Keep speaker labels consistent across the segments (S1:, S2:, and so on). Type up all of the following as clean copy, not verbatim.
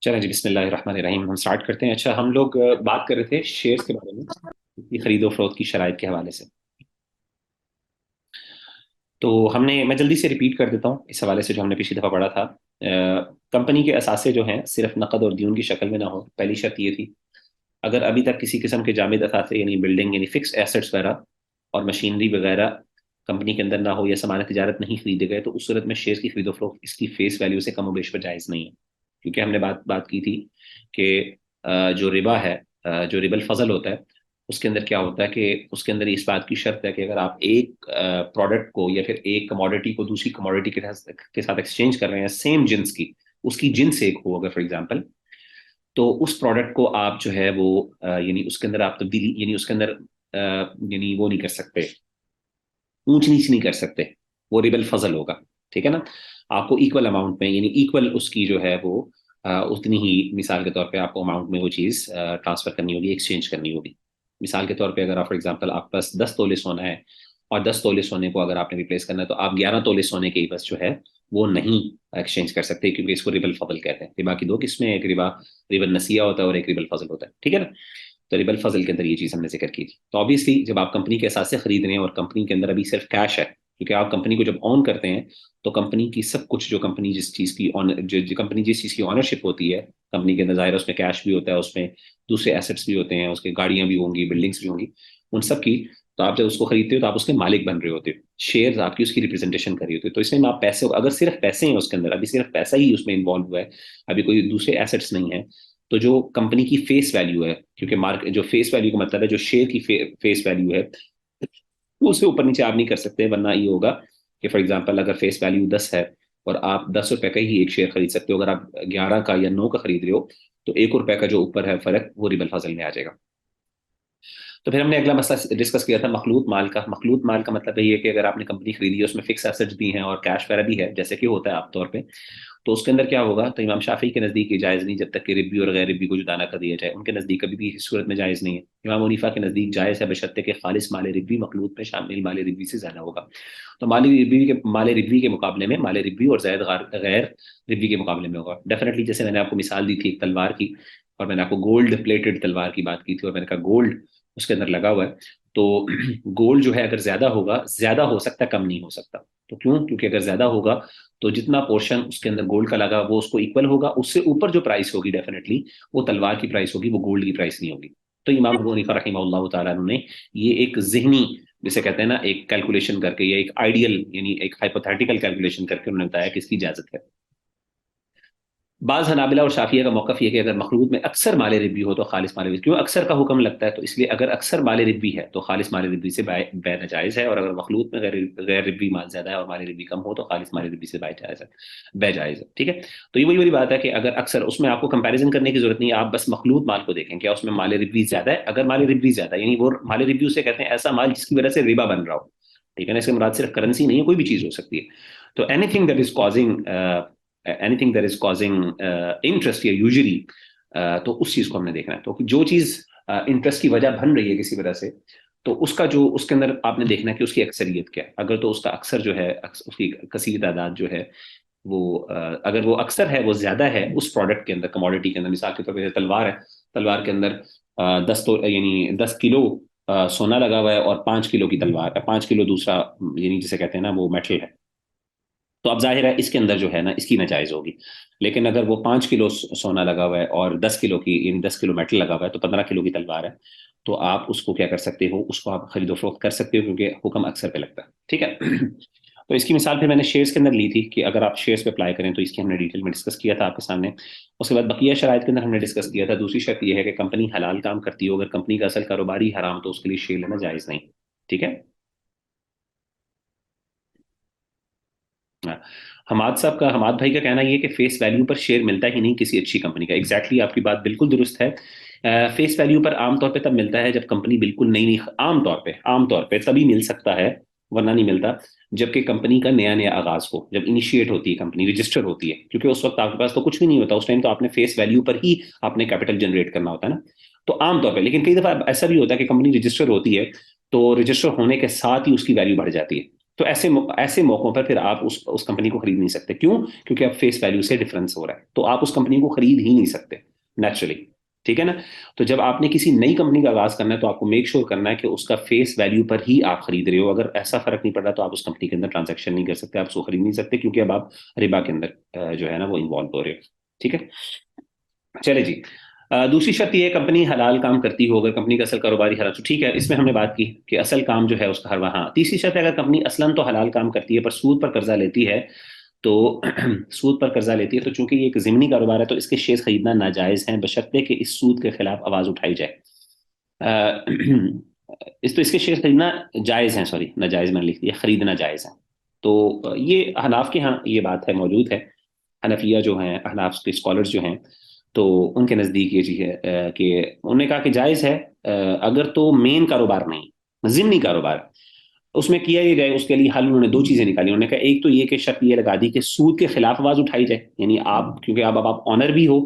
S1: चलें जी, बिस्मिल्लाहिर्रहमानिर्रहीम। हम स्टार्ट करते हैं। अच्छा, हम लोग बात कर रहे थे शेयर्स के बारे में, इसकी खरीदो फरोख्त की शराइत के हवाले से। तो मैं जल्दी से रिपीट कर देता हूँ इस हवाले से जो हमने पिछली दफ़ा पढ़ा था। कंपनी के असासे जो हैं सिर्फ नकद और दियून की शक्ल में ना हो, पहली शर्त ये थी। अगर अभी तक किसी किस्म के जामिद असासे यानी बिल्डिंग यानी फिक्स एसेट्स वगैरह और मशीनरी वगैरह कंपनी के अंदर ना हो या सामान तिजारत नहीं खरीदे गए, तो उस सूरत में शेयर की खरीदो फरोख्त इसकी फेस वैल्यू से कम बेश पर जायज़ नहीं है। क्योंकि हमने बात बात की थी कि जो रिबा है, जो रिबल फजल होता है, उसके अंदर क्या होता है कि उसके अंदर इस बात की शर्त है कि अगर आप एक प्रोडक्ट को या फिर एक कमोडिटी को दूसरी कमोडिटी के साथ एक्सचेंज कर रहे हैं सेम जिन्स की, उसकी जिन्स एक हो अगर फॉर एग्जांपल, तो उस प्रोडक्ट को आप जो है वो यानी उसके अंदर आप तब्दीली यानी उसके अंदर यानी वो नहीं कर सकते, ऊंच नीच नहीं कर सकते। वो रिबल फजल होगा। ठीक है ना। आपको इक्वल अमाउंट में यानी इक्वल उसकी जो है वो उतनी ही, मिसाल के तौर पे आपको अमाउंट में वो चीज़ ट्रांसफर करनी होगी, एक्सचेंज करनी होगी। मिसाल के तौर पे अगर आप फॉर एग्जांपल आपके पास 10 तोले सोना है और 10 तोले सोने को अगर आपने रिप्लेस करना है, तो आप 11 तोले सोने के ही बस जो है वो नहीं एक्सचेंज कर सकते, क्योंकि इसको रिबल फजल कहते हैं। रिबा की दो किस्में, एक रिबा रिबल नसिया होता है और एक रिबल फजल होता है। ठीक है ना। तो रिबल फजल के अंदर ये चीज़ हमने जिक्र की थी। तो ऑब्वियसली जब आप कंपनी के एसासे खरीद रहे हैं और कंपनी के अंदर अभी सिर्फ कैश है, क्योंकि आप कंपनी को जब ऑन करते हैं तो कंपनी की सब कुछ, जो कंपनी जिस चीज़ की ऑनर जो कंपनी जिस चीज़ की ऑनरशिप होती है कंपनी के अंदर, ज़ाहिर है उसमें कैश भी होता है, उसमें दूसरे एसेट्स भी होते हैं, उसके गाड़ियां भी होंगी, बिल्डिंग्स भी होंगी, उन सब की। तो आप जब उसको खरीदते हो तो आप उसके मालिक बन रहे होते हो, शेयर आपकी उसकी रिप्रेजेंटेशन कर रही होती है। तो इसमें आप पैसे, अगर सिर्फ पैसे हैं उसके अंदर, अभी सिर्फ पैसा ही उसमें इन्वॉल्व हुआ है, अभी कोई दूसरे एसेट्स नहीं है, तो जो कंपनी की फेस वैल्यू है, क्योंकि मार्क जो फेस वैल्यू का मतलब है जो शेयर की फेस वैल्यू है, वो उससे ऊपर नीचे आप नहीं कर सकते, वरना ये होगा कि फॉर एग्जांपल अगर फेस वैल्यू 10 है और आप 10 रुपए का ही एक शेयर खरीद सकते हो, अगर आप 11 का या 9 का खरीद रहे हो, तो 1 रुपए का जो ऊपर है फर्क, वो रिबल फजल में आ जाएगा। तो फिर हमने अगला मसला डिस्कस किया था मखलूत माल का। मखलूत माल का मतलब ये है कि अगर आपने कंपनी खरीदी है, उसमें फिक्स एसेट्स भी हैं और कैश वगैरह भी है, जैसे कि होता है आमतौर पे, तो उसके अंदर क्या होगा, तो इमाम शाफी के नज़दीक ये जायज़ नहीं जब तक कि रिब्बी और गैर रिब्बी को जुदा ना कर दिया जाए। उनके नज़दीक कभी भी इस सूरत में जायज़ नहीं है। इमाम हनीफा के नज़दीक जायज़ है, बशर्ते कि खालिस माल रिब्बी मखलूत में शामिल माल रिब्बी से ज़्यादा होगा। तो माल रिब्बी के मुकाबले में माल रिब्बी और जायद गैर रिब्बी के मुकाबले में होगा डेफिनेटली। जैसे मैंने आपको मिसाल दी थी एक तलवार की, और मैंने आपको गोल्ड प्लेटेड तलवार की बात की थी, और मैंने कहा गोल्ड उसके अंदर लगा हुआ है। तो गोल्ड जो है अगर ज्यादा होगा, ज्यादा हो सकता है, कम नहीं हो सकता। तो क्यों? क्योंकि अगर ज्यादा होगा तो जितना पोर्शन उसके अंदर गोल्ड का लगा वो उसको इक्वल होगा, उससे ऊपर जो प्राइस होगी डेफिनेटली वो तलवार की प्राइस होगी, वो गोल्ड की प्राइस नहीं होगी। तो इमाम अबू हनीफा रहिमहुल्लाह ताला ने ये एक जिहनी, जिसे कहते हैं ना, एक कैलकुलेशन करके या एक आइडियल यानी एक हाइपोथेटिकल कैलकुलेशन करके उन्होंने बताया कि इसकी इजाजत है। बाज हनाबिला और शाफिया का मौकफ ये है कि अगर मखलूत में अक्सर माल रिब्बी हो तो खालिस माल रिब्बी, क्यों अक्सर का हुक्म लगता है, तो इसलिए अगर अक्सर माल रिब्बी है तो खालिस माल रिब्बी से बै नाजायज़ है, और अगर मखलूत में गैर गैर रिब्बी माल ज्यादा है और माल रिब्बी कम हो तो खालिस माल रिब्बी से बै जायज़ है। ठीक है। तो ये वही वाली बात है कि अगर अक्सर, उसमें आपको कंपैरिजन करने की जरूरत नहीं है, आप बस मखलूत माल को देखें क्या उसमें माल रिब्बी ज्यादा है। अगर माल रिब्बी ज्यादा है, यानी वो माल रिब्बी उसे कहते हैं ऐसा माल जिसकी वजह से रिबा बन रहा हो। ठीक है ना। इसके मुराद सिर्फ करेंसी नहीं है, कोई भी चीज हो सकती है। तो anything that is causing interest या यूजली, तो उस चीज को हमने देखना है। तो जो चीज इंटरेस्ट की वजह बन रही है किसी वजह से, तो उसका जो उसके अंदर आपने देखना है कि उसकी अक्सरियत क्या है। अगर तो उसका अक्सर जो है, उसकी कसीर तादाद जो है वो, अगर वो अक्सर है, वो ज्यादा है उस प्रोडक्ट के अंदर, कमोडिटी के अंदर, मिसाल के तौर पर तलवार है, तलवार के अंदर 10 तो यानी 10 किलो सोना लगा हुआ है और 5 किलो की तलवार, 5 किलो दूसरा यानी जिसे कहते हैं ना वो मेटल है, तो अब जाहिर है इसके अंदर जो है ना इसकी नाजायज होगी। लेकिन अगर वो 5 किलो सोना लगा हुआ है और 10 किलो की इन 10 किलो मेटल लगा हुआ है, तो 15 किलो की तलवार है, तो आप उसको क्या कर सकते हो, उसको आप खरीदो फरोख्त कर सकते हो, क्योंकि हुक्म अक्सर पे लगता है। ठीक है। तो इसकी मिसाल फिर मैंने शेयर्स के अंदर ली थी कि अगर आप शेयर्स पे अप्लाई करें, तो इसकी हमने डिटेल में डिस्कस किया था आपके सामने। उसके बाद बकिया शराइत के अंदर हमने डिस्कस किया था, दूसरी शर्त यह है कि कंपनी हलाल काम करती हो, अगर कंपनी का असल कारोबारी हराम, तो उसके लिए शेयर लेना जायज़ नहीं। ठीक है। हाँ। हमाद भाई का कहना ये है कि फेस वैल्यू पर शेयर मिलता ही नहीं किसी अच्छी कंपनी का। एग्जैक्टली आपकी बात बिल्कुल दुरुस्त है। फेस वैल्यू पर आमतौर पे तब मिलता है जब कंपनी बिल्कुल नई नई, आमतौर पे तभी मिल सकता है, वरना नहीं मिलता। जबकि कंपनी का नया नया आगाज हो, जब इनिशिएट होती है कंपनी, रजिस्टर होती है, क्योंकि उस वक्त आपके पास तो कुछ भी नहीं होता, उस टाइम तो आपने फेस वैल्यू पर ही आपने कैपिटल जनरेट करना होता है ना। तो आमतौर पर, लेकिन कई दफा ऐसा भी होता है कि कंपनी रजिस्टर होती है, तो रजिस्टर होने के साथ ही उसकी वैल्यू बढ़ जाती है। तो ऐसे मौकों पर फिर आप उस कंपनी को खरीद नहीं सकते। क्यों? क्योंकि अब फेस वैल्यू से डिफरेंस हो रहा है, तो आप उस कंपनी को खरीद ही नहीं सकते नेचुरली। ठीक है ना? तो जब आपने किसी नई कंपनी का आगाज करना है तो आपको मेक श्योर करना है कि उसका फेस वैल्यू पर ही आप खरीद रहे हो। अगर ऐसा फर्क नहीं पड़ रहा तो आप उस कंपनी के अंदर ट्रांजैक्शन नहीं कर सकते, आप उसको खरीद नहीं सकते, क्योंकि अब आप रिबा के अंदर जो है ना वो इन्वॉल्व हो रहे हो। ठीक है, चले जी। दूसरी शर्त ये है, कंपनी हलाल काम करती हो। अगर कंपनी का असल कारोबारी हलाल, तो ठीक है, इसमें हमने बात की कि असल काम जो है उसका हर वहाँ। तीसरी शर्त है, अगर कंपनी असलन तो हलाल काम करती है पर सूद पर कर्जा लेती है तो सूद पर कर्जा लेती है तो चूंकि ये एक जिमनी कारोबार है तो इसके शेयर खरीदना नाजायज है, बशर्ते कि इस सूद के खिलाफ आवाज उठाई जाए। अ, इसके शेयर खरीदना जायज है, सॉरी नाजायज मैंने लिख दिया, खरीदना जायज है। तो ये हनाफ के यहाँ ये बात है, मौजूद है। हनफिया जो हैं, हनाफ के स्कॉलर्स जो हैं, तो उनके नज़दीक ये चीज़ है कि उन्होंने कहा कि जायज़ है अगर तो मेन कारोबार नहीं, ज़िमनी कारोबार, उसमें किया ही जाए। उसके लिए हल उन्होंने दो चीज़ें निकाली। उन्होंने कहा एक तो ये कि शर्त ये लगा दी कि सूद के खिलाफ आवाज़ उठाई जाए, यानी आप, क्योंकि अब आप ऑनर भी हो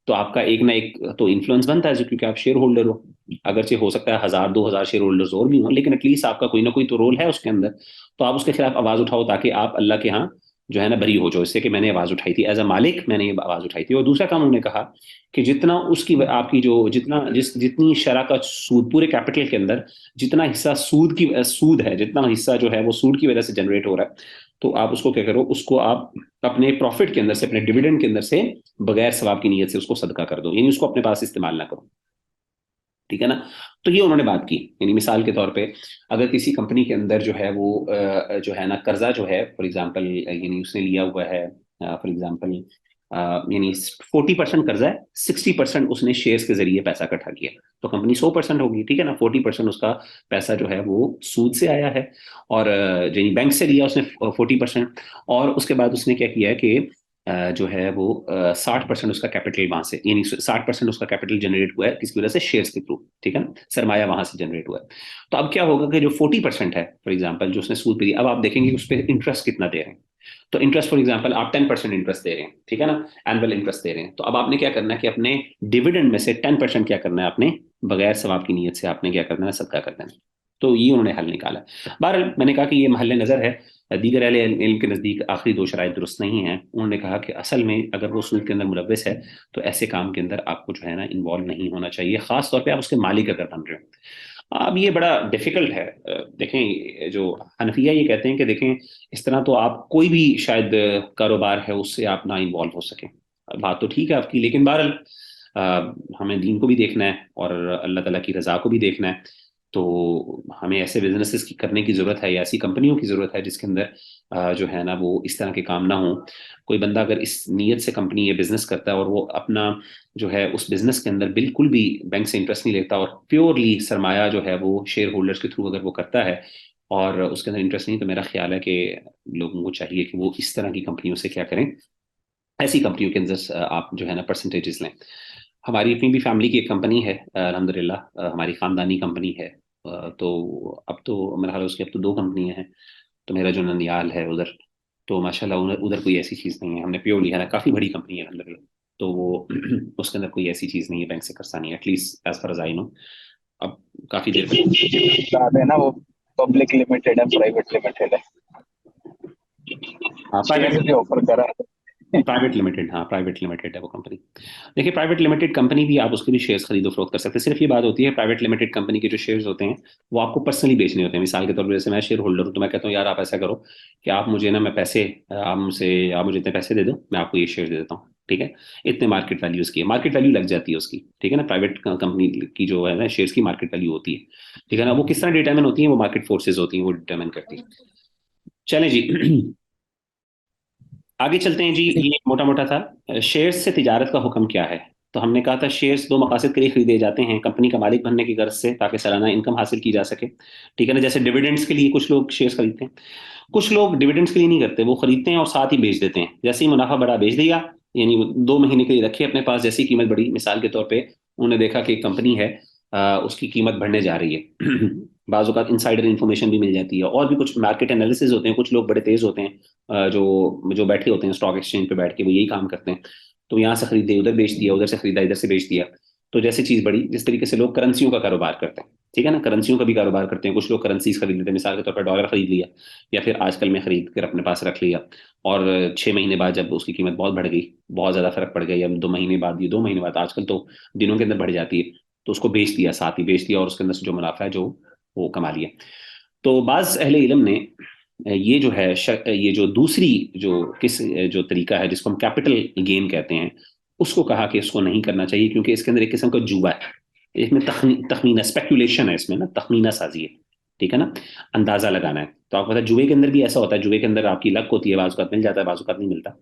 S1: तो आपका एक ना एक तो इन्फ्लुएंस बनता है, क्योंकि आप शेयर होल्डर हो। अगरचे हो सकता है 1000 2000 शेयर होल्डर्स और भी हों, लेकिन एटलीस्ट आपका कोई ना कोई तो रोल है उसके अंदर। तो आप उसके खिलाफ आवाज़ उठाओ ताकि आप अल्लाह के यहाँ जो है ना बरी हो जाओ, इससे कि मैंने आवाज़ उठाई थी, एज अ मालिक मैंने ये आवाज़ उठाई थी। और दूसरा काम उन्होंने कहा कि जितना उसकी आपकी जो जितना जितनी शरह का सूद पूरे कैपिटल के अंदर, जितना हिस्सा सूद है, जितना हिस्सा जो है वो सूद की वजह से जनरेट हो रहा है, तो आप उसको क्या करो, उसको आप अपने प्रॉफिट के अंदर से, अपने डिविडेंड के अंदर से, बगैर सवाब की नीयत से उसको सदका कर दो, यानी उसको अपने पास इस्तेमाल ना करो। ठीक है ना? तो ये उन्होंने बात की। यानी मिसाल के तौर पे अगर किसी कंपनी के अंदर जो है वो जो है ना कर्जा जो है, फॉर एग्जांपल यानी उसने लिया हुआ है, फॉर एग्जांपल यानी 40% कर्जा है, 60% उसने शेयर्स के जरिए पैसा इकट्ठा किया, तो कंपनी 100% होगी। ठीक है ना? 40% उसका पैसा जो है वो सूद से आया है, और यानी बैंक से लिया उसने 40%, और उसके बाद उसने क्या किया है कि जो है वो 60% उसका कैपिटल वहां से, यानी 60% उसका कैपिटल जनरेट हुआ है किसकी वजह से, शेयर्स के थ्रू। ठीक है ना? सरमाया वहां से जनरेट हुआ है। तो अब क्या होगा कि जो 40% है, फॉर एग्जाम्पल जो उसने सूद पे दिया, अब आप देखेंगे उस पर इंटरेस्ट कितना दे रहे हैं। तो इंटरेस्ट फॉर एग्जाम्पल आप 10% इंटरेस्ट दे रहे हैं, ठीक है ना, एनुअल इंटरेस्ट दे रहे हैं। तो अब आपने क्या करना है कि अपने डिविडेंड में से 10% क्या करना है आपने, बगैर सवाब की नीयत से आपने क्या करना है, सदका करना है। तो ये उन्होंने हल निकाला। बहरहाल मैंने कहा कि ये महल नज़र है, दीगर अहले इल्म के नज़दीक आखिरी दो शराइत दुरुस्त नहीं है। उन्होंने कहा कि असल में अगर वो सूद के अंदर मुलव्वस है तो ऐसे काम के अंदर आपको जो है ना इन्वॉल्व नहीं होना चाहिए, खास तौर पे आप उसके मालिक अगर बन रहे हो। अब ये बड़ा डिफिकल्ट है। देखें, जो हनफिया ये कहते हैं कि देखें, इस तरह तो आप कोई भी शायद कारोबार है उससे आप ना इन्वॉल्व हो सके। बात तो ठीक है आपकी, लेकिन बहरहाल हमें दीन को भी देखना है और अल्लाह ताला की रज़ा को भी देखना है। तो हमें ऐसे बिजनेसेस की करने की ज़रूरत है, या ऐसी कंपनियों की ज़रूरत है जिसके अंदर जो है ना वो इस तरह के काम ना हो। कोई बंदा अगर इस नीयत से कंपनी ये बिजनेस करता है और वो अपना जो है उस बिजनेस के अंदर बिल्कुल भी बैंक से इंटरेस्ट नहीं लेता, और प्योरली सरमाया जो है वो शेयर होल्डर्स के थ्रू अगर वो करता है और उसके अंदर इंटरेस्ट नहीं, तो मेरा ख्याल है कि लोगों को चाहिए कि वो इस तरह की कंपनियों से क्या करें, ऐसी कंपनियों के अंदर आप जो है ना परसेंटेजेस लें। हमारी अपनी भी फैमिली की एक कंपनी है, अल्हम्दुलिल्लाह, हमारी खानदानी कंपनी है। तो अब तो मेरा ख्याल है उसकी अब तो दो कंपनियां हैं। तो मेरा जो ननियाल है उधर, तो माशाल्लाह उधर उधर कोई ऐसी चीज़ नहीं है। हमने प्योरली है ना, काफ़ी बड़ी कंपनी है अल्हम्दुलिल्लाह, तो वो उसके अंदर कोई ऐसी चीज़ नहीं है बैंक से कर्जा नहीं, at least as far as I know. अब काफ़ी देर
S2: बात है ना, वो पब्लिक लिमिटेड है, प्राइवेट लिमिटेड है, शेयर
S1: प्राइवेट
S2: भी ऑफर करा है।
S1: प्राइवेट लिमिटेड, हाँ प्राइवेट लिमिटेड है वो कंपनी। देखिए, प्राइवेट लिमिटेड कंपनी भी आप उसके भी शेयर्स खरीदो फरोख्त कर सकते हैं। सिर्फ ये बात होती है, प्राइवेट लिमिटेड कंपनी के जो शेयर्स होते हैं वो आपको पर्सनली बेचने होते हैं। मिसाल के तौर पर जैसे मैं शेयर होल्डर हूँ तो मैं कहता हूँ यार आप ऐसा करो कि आप मुझे ना, मैं पैसे आप मुझे इतने पैसे दे दो, मैं आपको ये शेयर दे देता हूँ। ठीक है? इतने मार्केट वैल्यू उसकी है, मार्केट वैल्यू लग जाती है उसकी। ठीक है ना? प्राइवेट कंपनी की जो है ना शेयर्स की मार्केट वैल्यू होती है। ठीक है ना? वो किस तरह डिटर्मिन होती है, वो मार्केट फोर्सेज होती हैं वो डिटर्मिन करती है। चलें जी। आगे चलते हैं जी। ये मोटा मोटा था शेयर्स से तिजारत का हुक्म क्या है। तो हमने कहा था शेयर्स दो मकसद के लिए खरीदे जाते हैं, कंपनी का मालिक बनने की गर्ज से, ताकि सालाना इनकम हासिल की जा सके। ठीक है ना? जैसे डिविडेंड्स के लिए कुछ लोग शेयर्स खरीदते हैं, कुछ लोग डिविडेंड्स के लिए नहीं करते, वो खरीदते हैं और साथ ही बेच देते हैं। जैसे ही मुनाफा बढ़ा बेच दिया, यानी वो 2 महीने के लिए रखे अपने पास, जैसी कीमत बढ़ी, मिसाल के तौर पे उन्होंने देखा कि एक कंपनी है, उसकी कीमत बढ़ने जा रही है। बाज़ औक़ात इनसाइडर इन्फॉर्मेशन भी मिल जाती है, और भी कुछ मार्केट एनालिसिस होते हैं। कुछ लोग बड़े तेज होते हैं, जो जो बैठे होते हैं स्टॉक एक्सचेंज पे बैठ के, वो यही काम करते हैं। तो यहाँ से खरीदे उधर बेच दिया, उधर से खरीदा इधर से बेच दिया। तो जैसे चीज़ बढ़ी, जिस तरीके से लोग करेंसियों का कारोबार करते हैं, ठीक है ना, करेंसियों का भी कारोबार करते हैं, कुछ लोग करेंसीज खरीद लेते हैं, मिसाल के तौर पर डॉलर खरीद लिया या फिर आजकल में खरीद कर अपने पास रख लिया, और 6 महीने बाद जब उसकी कीमत बहुत बढ़ गई, बहुत ज़्यादा फर्क पड़ गया, या 2 महीने बाद, ये 2 महीने बाद आजकल तो दिनों के अंदर बढ़ जाती है, तो उसको बेच दिया, साथ ही बेच दिया, और उसके अंदर से जो मुनाफा है जो वो कमा लिया। तो बाज़ अहले इल्म ने ये जो है ये जो दूसरी जो तरीका है जिसको हम कैपिटल गेन कहते हैं, उसको कहा कि इसको नहीं करना चाहिए, क्योंकि इसके अंदर एक किस्म का जुआ है, इसमें तखमीना स्पेकुलेशन है, इसमें ना तखमीना साजी है, ठीक है ना, अंदाजा लगाना है। तो आपको पता है जुए के अंदर भी ऐसा होता है, जुए के अंदर आपकी लक होती है, बाज़ मिल जाता है, बाज़ नहीं मिलता।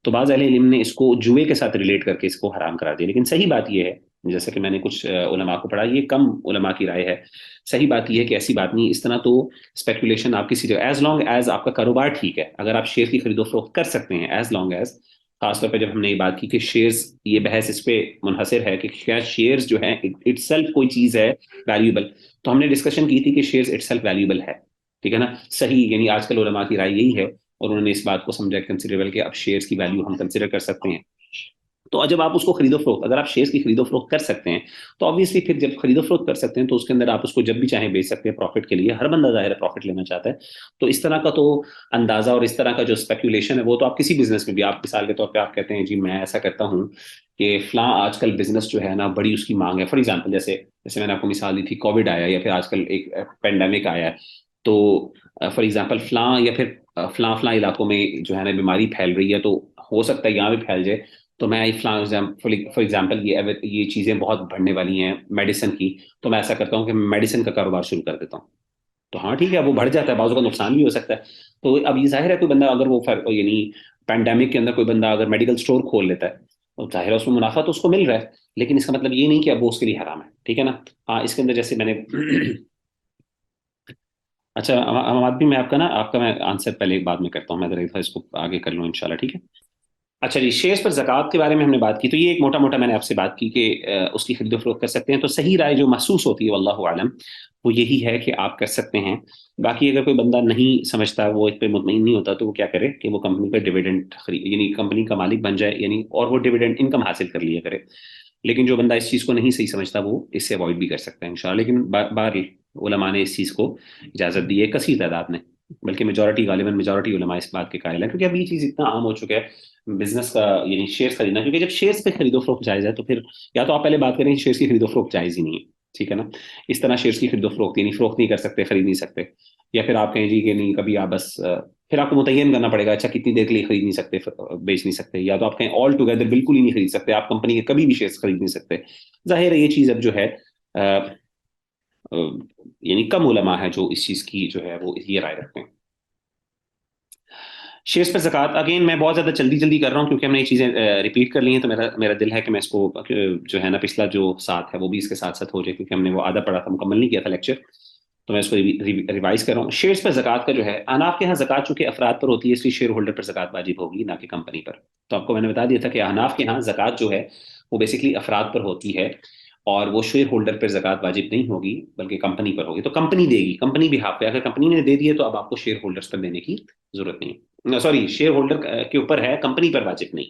S1: तो बाज़ अहले इल्म ने इसको जुए के साथ रिलेट करके इसको हराम करा दिया, लेकिन सही बात यह है, जैसे कि मैंने कुछ उलमा को पढ़ा, ये कम उलमा की राय है, सही बात यह है कि ऐसी बात नहीं, इस तरह तो स्पेकुलेशन आप किसी जगह, एज लॉन्ग एज आपका कारोबार ठीक है, अगर आप शेयर की खरीदो फरोख्त कर सकते हैं, एज लॉन्ग एज, खासतौर पर जब हमने ये बात की कि शेयर्स, ये बहस इस पे मुनहसर है कि क्या शेयर्स जो है इटसेल्फ कोई चीज़ है वैल्यूएबल, तो हमने डिस्कशन की थी कि शेयर्स इटसेल्फ वैल्यूएबल है, ठीक है ना, सही, यानी आजकल उलमा की राय यही है, और उन्होंने इस बात को समझा कंसिडरेबल कि अब शेयर्स की वैल्यू हम कंसिडर कर सकते हैं। तो जब आप उसको खरीदो फरोख्त, अगर आप शेयर्स की खरीदो फरोख्त कर सकते हैं, तो ऑब्वियसली फिर जब खरीदो फरोख्त कर सकते हैं तो उसके अंदर आप उसको जब भी चाहें बेच सकते हैं प्रॉफिट के लिए, हर बंदा जाहिर है प्रॉफिट लेना चाहता है। तो इस तरह का तो अंदाजा और इस तरह का जो स्पेकुलेशन है वो तो आप किसी बिजनेस में भी, आप मिसाल के तौर पर आप कहते हैं जी मैं ऐसा करता हूँ कि फलां आजकल बिजनेस जो है ना बड़ी उसकी मांग है, फॉर एग्जाम्पल जैसे जैसे मैंने आपको मिसाल दी थी, कोविड आया या फिर आजकल एक पेंडेमिक आया है, तो फॉर एग्जाम्पल फलां या फिर फलां फलां इलाकों में जो है ना बीमारी फैल रही है, तो हो सकता है यहाँ भी फैल जाए, तो मैं फॉर एग्जाम्पल ये चीज़ें बहुत बढ़ने वाली हैं मेडिसिन की, तो मैं ऐसा करता हूँ कि मेडिसिन का कारोबार शुरू कर देता हूँ। तो हाँ ठीक है, वो बढ़ जाता है, बाजू का नुकसान भी हो सकता है। तो अब ये जाहिर है कोई बंदा अगर यानी पैंडेमिक के अंदर कोई बंदा अगर मेडिकल स्टोर खोल लेता है, तो जाहिर है उसमें मुनाफा तो उसको मिल रहा है, लेकिन इसका मतलब ये नहीं कि अब वो उसके लिए हराम है, ठीक है ना। हाँ, इसके अंदर जैसे मैंने अच्छा, हम भी, मैं आपका मैं आंसर पहले बाद में करता हूँ, मैं जरा इसको आगे कर लूँ इंशाल्लाह, ठीक है। अच्छा जी, शेयर्स पर ज़कात के बारे में हमने बात की, तो ये एक मोटा मोटा मैंने आपसे बात की कि उसकी खरीदो फरोख्त कर सकते हैं, तो सही राय जो महसूस होती है वल्लाहु आलम, वो यही है कि आप कर सकते हैं। बाकी अगर कोई बंदा नहीं समझता, वो इस पर मुतमईन नहीं होता, तो वो क्या करे कि वो कंपनी पर डिविडेंड खरीद, यानी कंपनी का मालिक बन जाए, यानी और वो डिविडेंड इनकम हासिल कर लिया करे। लेकिन जो बंदा इस चीज़ को नहीं सही समझता वो इससे अवॉइड भी कर सकता है इंशाल्लाह, लेकिन बार उलमा ने इस चीज़ को इजाज़त दी है, कसीर तादाद में, बल्कि मेजॉरिटी, गालिबन मेजॉरिटी उलमा इस बात के कायल है, क्योंकि अब ये चीज़ इतना आम हो चुका है बिजनेस का, यानी शेयर्स खरीदना, क्योंकि जब शेयर्स पे खरीदो फरोख्त जायज़ है, तो फिर या तो आप पहले बात करें शेयर्स की खरीदो फरोख्त जायज़ ही नहीं है, ठीक है ना, इस तरह शेयर्स की खरीदो फरोख्त, यानी फरोख्त नहीं कर सकते, खरीद नहीं सकते, या फिर आप कहें जी कि नहीं कभी आप बस फिर आपको मुतय्यन करना पड़ेगा, अच्छा कितनी देर के लिए खरीद नहीं सकते, बेच नहीं सकते, या तो आप कहें ऑल टुगेदर बिल्कुल ही नहीं खरीद सकते, आप कंपनी के कभी भी शेयर्स खरीद नहीं सकते। जाहिर है ये चीज़ अब जो है यानी कम उलमा है जो इस चीज़ की जो है वो ये राय रखते हैं। शेयर्स पर ज़कात, अगेन मैं बहुत ज़्यादा जल्दी जल्दी कर रहा हूँ क्योंकि हमने ये चीज़ें रिपीट कर ली हैं, तो मेरा मेरा दिल है कि मैं इसको जो है ना पिछला जो साथ है वो भी इसके साथ साथ हो जाए, क्योंकि हमने वो आधा पढ़ा था, मुकम्मल नहीं किया था लेक्चर, तो मैं इसको रिवाइज कर रहा हूँ। शेयर्स पर ज़कात का जो है, अहनाफ के यहाँ ज़कात चूंकि अफराद पर होती है, इसलिए शेयर होल्डर पर ज़कात वाजिब होगी, ना कि कंपनी पर। तो आपको मैंने बता दिया था कि अहनाफ के यहाँ ज़कात जो है वो बेसिकली अफराद पर होती है, और वो शेयर होल्डर पर ज़कात वाजिब नहीं होगी, बल्कि कंपनी पर होगी, तो कंपनी देगी, कंपनी भी हाफ पे, अगर कंपनी ने दे दिए तो अब आपको शेयर होल्डर्स पर देने की जरूरत नहीं, सॉरी शेयर होल्डर के ऊपर है, कंपनी पर वाजिब नहीं,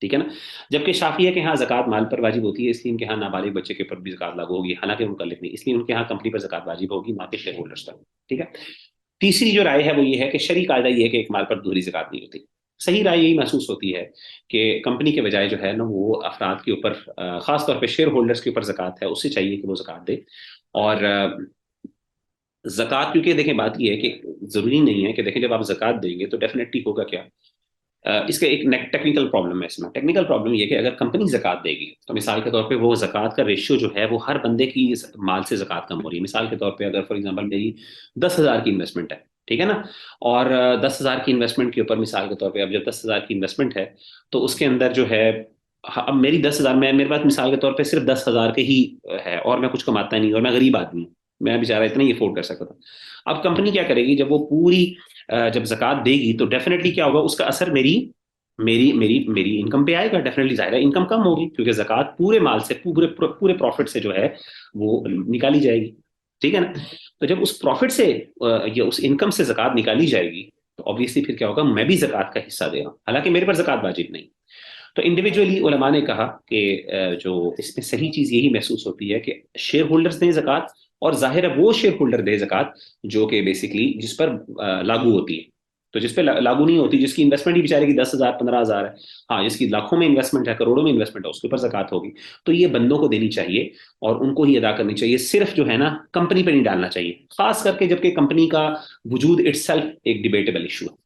S1: ठीक है ना। जबकि शाफिया के यहाँ ज़कात माल पर वाजिब होती है, इसलिए इनके यहाँ नाबालिग बच्चे के ऊपर भी ज़कात लागू होगी, हालांकि मुकल्लिफ नहीं, इसलिए उनके यहाँ कंपनी पर ज़कात वाजिब होगी, ना कि शेयर होल्डर्स पर, ठीक है। तीसरी जो राय है वो ये है कि शरई कायदा ये है कि एक माल पर दोहरी ज़कात नहीं होती। सही राय यही महसूस होती है कि कंपनी के बजाय जो है ना वो अफराद के ऊपर, खास तौर पे शेयर होल्डर्स के ऊपर ज़कात है, उससे चाहिए कि वो ज़कात दे। और ज़कात, क्योंकि देखें बात यह है कि ज़रूरी नहीं है कि देखें जब आप ज़कात देंगे तो डेफिनेटली होगा क्या, इसका एक टेक्निकल प्रॉब्लम है इसमें। टेक्निकल प्रॉब्लम ये कि अगर कंपनी ज़कात देगी तो मिसाल के तौर पे वो ज़कात का रेशियो जो है वो हर बंदे की माल से ज़कात कम हो रही है। मिसाल के तौर पे अगर फॉर एग्जांपल मेरी 10,000 की इन्वेस्टमेंट है, ठीक है ना, और 10,000 की इन्वेस्टमेंट के ऊपर मिसाल के तौर पे अब जब 10,000 की इन्वेस्टमेंट है तो उसके अंदर जो है, अब मेरी 10,000 में मेरे पास मिसाल के तौर पे सिर्फ 10,000 के ही है, और मैं कुछ कमाता नहीं, और मैं गरीब आदमी हूँ, मैं बेचारा इतना ही अफोर्ड कर सकता था। अब कंपनी क्या करेगी, जब वो पूरी जब ज़कात देगी तो डेफिनेटली क्या होगा, उसका असर मेरी मेरी मेरी मेरी इनकम पे आएगा, डेफिनेटली जाएगा, इनकम कम होगी, क्योंकि ज़कात पूरे माल से, पूरे पूरे प्रॉफिट से जो है वो निकाली जाएगी, ठीक है ना। तो जब उस प्रॉफिट से या उस इनकम से ज़कात निकाली जाएगी, तो ऑब्वियसली फिर क्या होगा, मैं भी ज़कात का हिस्सा दे रहा हूँ, हालांकि मेरे पर ज़कात वाजिब नहीं। तो इंडिविजुअली उलमा ने कहा कि जो इसमें सही चीज़ यही महसूस होती है कि शेयर होल्डर्स दें ज़कात, और जाहिर है वो शेयर होल्डर दे ज़कात जो कि बेसिकली जिस पर लागू होती है। तो जिस पे लागू नहीं होती, जिसकी इन्वेस्टमेंट ही बेचारे की 10,000 15,000 है, हाँ जिसकी लाखों में इन्वेस्टमेंट है, करोड़ों में इन्वेस्टमेंट है, उसके ऊपर ज़कात होगी। तो ये बंदों को देनी चाहिए और उनको ही अदा करनी चाहिए, सिर्फ जो है ना कंपनी पे नहीं डालना चाहिए, खास करके जबकि कंपनी का वजूद इट्सल्फ एक डिबेटेबल इशू है।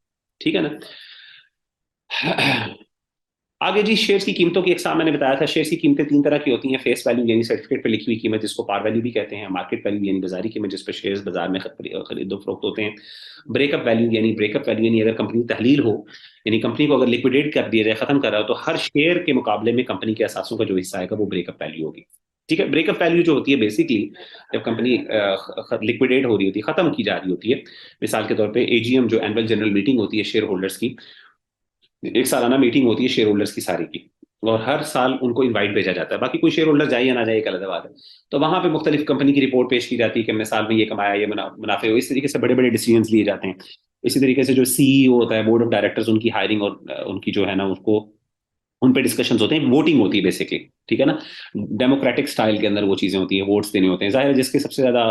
S1: ठीक है ना। आगे जी, शेयर्स की कीमतों की एक मैंने बताया था, शेयर्स की कीमतें तीन तरह की होती हैं। फेस वैल्यू यानी सर्टिफिकेट पे लिखी हुई कीमत, जिसको पार वैल्यू भी कहते हैं। मार्केट वैल्यू यानी बाजारी कीमत, जिस पर शेयर्स बाजार में खरीदो फरोख्त होते हैं। ब्रेकअप वैल्यू यानी अगर कंपनी तहलील हो, यानी कंपनी को अगर लिक्विडेट कर दिया जाए, खत्म कर रहा हो, तो हर शेयर के मुकाबले में कंपनी के असासों का जो हिस्सा आएगा वो ब्रेकअप वैल्यू होगी। ठीक है। ब्रेकअप वैल्यू जो होती है बेसिकली जब कंपनी लिक्विडेट हो रही होती है, खत्म की जा रही होती है, मिसाल के तौर पे एजीएम जो एनुअल जनरल मीटिंग होती है शेयर होल्डर्स की, एक सालाना मीटिंग होती है शेयर होल्डर्स की सारी की, और हर साल उनको इनवाइट भेजा जाता है। बाकी कोई शेयर होल्डर जाए या ना जाए एक अलग बात है। तो वहां पे मुख्तलिफ कंपनी की रिपोर्ट पेश की जाती है कि हमने साल में ये कमाया, ये मुनाफे हो, इस तरीके से बड़े बड़े डिसीजन लिए जाते हैं। इसी तरीके से जो सीईओ होता है, बोर्ड ऑफ डायरेक्टर्स, उनकी हायरिंग और उनकी जो है ना उसको, उन पे डिस्कशंस होते हैं, वोटिंग होती है बेसिकली। ठीक है ना। डेमोक्रेटिक स्टाइल के अंदर वो चीजें होती हैं, वोट्स देने होते हैं। जाहिर है जिसकी सबसे ज्यादा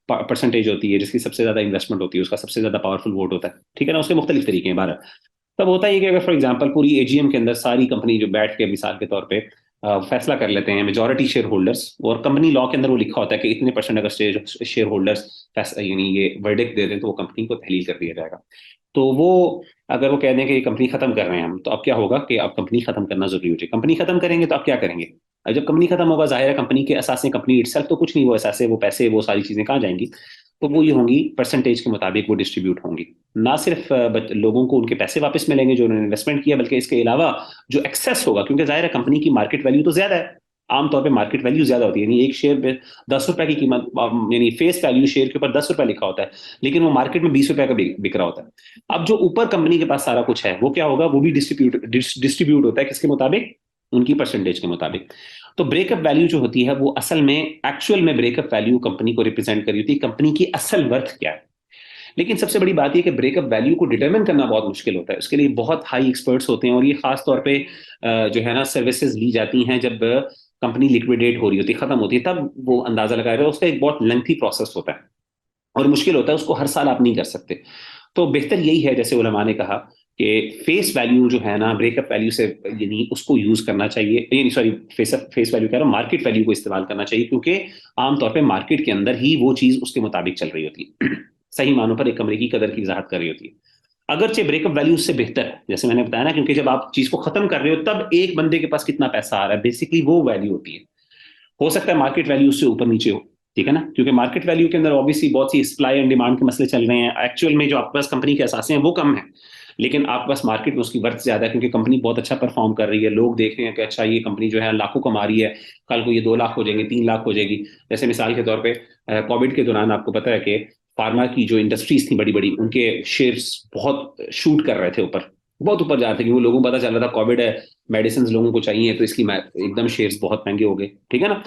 S1: परसेंटेज होती है, जिसकी सबसे ज्यादा इन्वेस्टमेंट होती है, उसका सबसे ज्यादा पावरफुल वोट होता है। ठीक है ना। उसके मुख्तलिफ तरीके हैं बारह। तब होता है कि अगर फॉर एग्जांपल पूरी एजीएम के अंदर सारी कंपनी जो बैठ के मिसाल के तौर पे फैसला कर लेते हैं, मेजॉरिटी शेयर होल्डर्स, और कंपनी लॉ के अंदर वो लिखा होता है कि इतने परसेंट अगर शेयर होल्डर्स यानी ये वर्डिक्ट दे दें, तो वो कंपनी को तहलील कर दिया जाएगा। तो वो अगर वो कह दें कि ये कंपनी खत्म कर रहे हैं हम, तो अब क्या होगा कि अब कंपनी खत्म करना जरूरी हो जाए। कंपनी खत्म करेंगे तो अब क्या करेंगे? अब जब कंपनी खत्म होगा, जाहिर है कंपनी के असासे, कंपनी इटसेल्फ तो कुछ नहीं, वो असासे, वो पैसे, वो सारी चीजें कहाँ जाएंगी? तो वो ये होंगी परसेंटेज के मुताबिक वो डिस्ट्रीब्यूट होंगी। ना सिर्फ लोगों को उनके पैसे वापस मिलेंगे जो उन्होंने इन्वेस्टमेंट किया, बल्कि इसके अलावा जो एक्सेस होगा, क्योंकि जाहिर है कंपनी की मार्केट वैल्यू तो ज्यादा है, आमतौर पे मार्केट वैल्यू ज्यादा होती है, यानी एक शेयर पे 10 रुपए की कीमत, यानी फेस वैल्यू शेयर के ऊपर 10 रुपए लिखा होता है, लेकिन वो मार्केट में 20 रुपए का बिक रहा होता है। अब जो ऊपर कंपनी के पास सारा कुछ है, वो क्या होगा? वो भी डिस्ट्रीब्यूट होता है, किसके मुताबिक? उनकी परसेंटेज के मुताबिक। तो ब्रेकअप वैल्यू जो होती है वो असल में, एक्चुअल में ब्रेकअप वैल्यू कंपनी को रिप्रेजेंट कर रही होती है, कंपनी की असल वर्थ क्या है। लेकिन सबसे बड़ी बात यह कि ब्रेकअप वैल्यू को डिटरमिन करना बहुत मुश्किल होता है, उसके लिए बहुत हाई एक्सपर्ट्स होते हैं, और ये खास तौर पे जो है ना सर्विसेज ली जाती हैं जब कंपनी लिक्विडेट हो रही होती है, खत्म होती है, तब वो अंदाजा लगाया जाता है। उसका एक बहुत लेंथी प्रोसेस होता है और मुश्किल होता है, उसको हर साल आप नहीं कर सकते। तो बेहतर यही है, जैसे उलमा ने कहा, कि फेस वैल्यू जो है ना ब्रेकअप वैल्यू से, यानी उसको यूज करना चाहिए, यानी सॉरी, फेस वैल्यू कह रहा हूँ, मार्केट वैल्यू को इस्तेमाल करना चाहिए, क्योंकि आमतौर पे मार्केट के अंदर ही वो चीज उसके मुताबिक चल रही होती है। सही मानों पर एक कमरे की कदर की वजाहत कर रही होती है। अगरचे ब्रेकअप वैल्यू उससे बेहतर है, जैसे मैंने बताया ना, क्योंकि जब आप चीज को खत्म कर रहे हो तब एक बंदे के पास कितना पैसा आ रहा है, बेसिकली वो वैल्यू होती है। हो सकता है मार्केट वैल्यू उससे ऊपर नीचे हो, ठीक है ना, क्योंकि मार्केट वैल्यू के अंदर ऑब्वियसली बहुत सी सप्लाई एंड डिमांड के मसले चल रहे हैं। एक्चुअल में जो आपके पास कंपनी के असासे हैं वो कम है, लेकिन आपके पास मार्केट में उसकी वर्थ ज्यादा है, क्योंकि कंपनी बहुत अच्छा परफॉर्म कर रही है, लोग देख रहे हैं कि अच्छा ये कंपनी जो है लाखों कमा रही है, कल को ये 2 लाख हो जाएंगे, 3 लाख हो जाएगी। जैसे मिसाल के तौर पर कोविड के दौरान आपको पता है कि फार्मा की जो इंडस्ट्रीज थी बड़ी बड़ी, उनके शेयर्स बहुत शूट कर रहे थे ऊपर, बहुत ऊपर जा रहे थे, क्योंकि लोगों को पता चल रहा था कोविड है, मेडिसिन लोगों को चाहिए, तो इसकी एकदम शेयर्स बहुत महंगे हो गए। ठीक है ना।